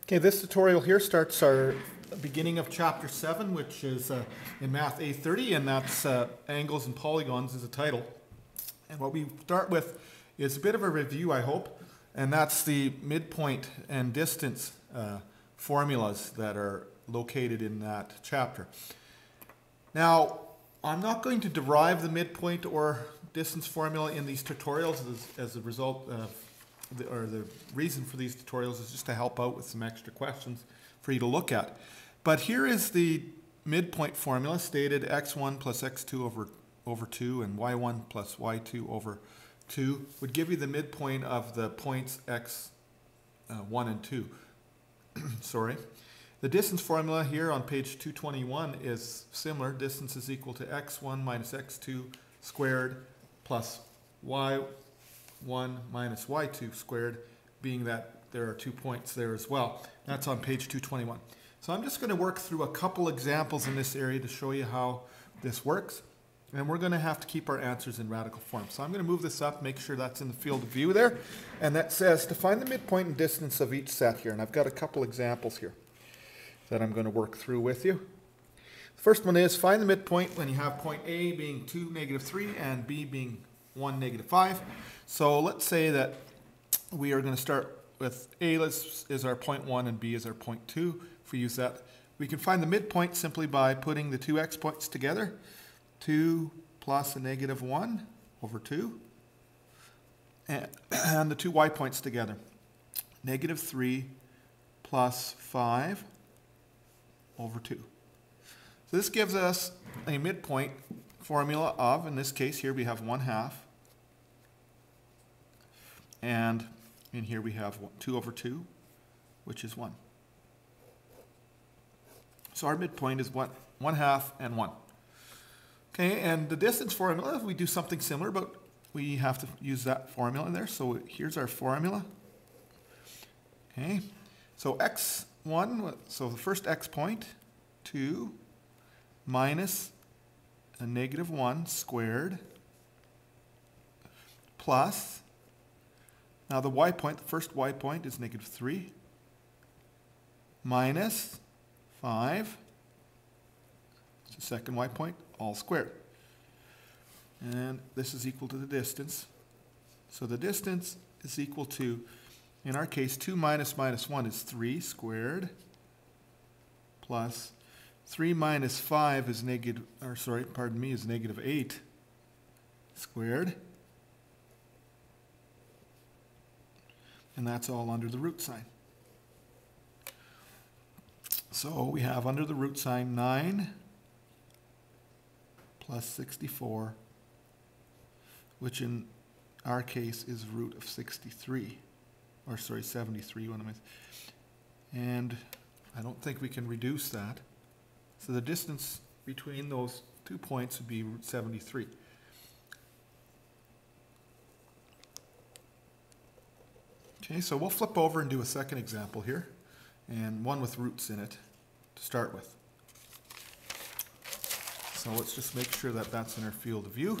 Okay, this tutorial here starts our beginning of chapter 7, which is in Math A30, and that's Angles and Polygons is the title. And what we start with is a bit of a review, I hope, and that's the midpoint and distance formulas that are located in that chapter. Now, I'm not going to derive the midpoint or distance formula in these tutorials as a result of the reason for these tutorials is just to help out with some extra questions for you to look at. But here is the midpoint formula stated x1 plus x2 over 2 and y1 plus y2 over 2 would give you the midpoint of the points x1 and 2. Sorry. The distance formula here on page 221 is similar. Distance is equal to x1 minus x2 squared plus y1 minus y2 squared, being that there are 2 points there as well. That's on page 221. So I'm just going to work through a couple examples in this area to show you how this works. And we're going to have to keep our answers in radical form. So I'm going to move this up, make sure that's in the field of view there. And that says to find the midpoint and distance of each set here. And I've got a couple examples here that I'm going to work through with you. The first one is find the midpoint when you have point A being 2, negative 3, and B being 1, negative 5. So let's say that we are going to start with A is our point 1 and B is our point 2. If we use that, we can find the midpoint simply by putting the two x points together. 2 plus a negative 1 over 2. And the two y points together. Negative 3 plus 5 over 2. So this gives us a midpoint formula of, in this case here we have 1/2. And in here we have 2 over 2, which is 1. So our midpoint is 1/2 and 1. Okay, and the distance formula, we do something similar, but we have to use that formula in there. So here's our formula. Okay, so x1, so the first x point, 2 minus a negative 1 squared plus, now the y point, the first y point is negative 3 minus 5, it's the second y point, all squared. And this is equal to the distance. So the distance is equal to, in our case, 2 minus minus 1 is 3 squared plus 3 minus 5 is is negative 8 squared. And that's all under the root sign. So we have under the root sign 9 plus 64, which in our case is root of 63, or sorry, 73. And I don't think we can reduce that. So the distance between those 2 points would be root 73. Okay, so we'll flip over and do a second example here, and one with roots in it to start with. So let's just make sure that that's in our field of view.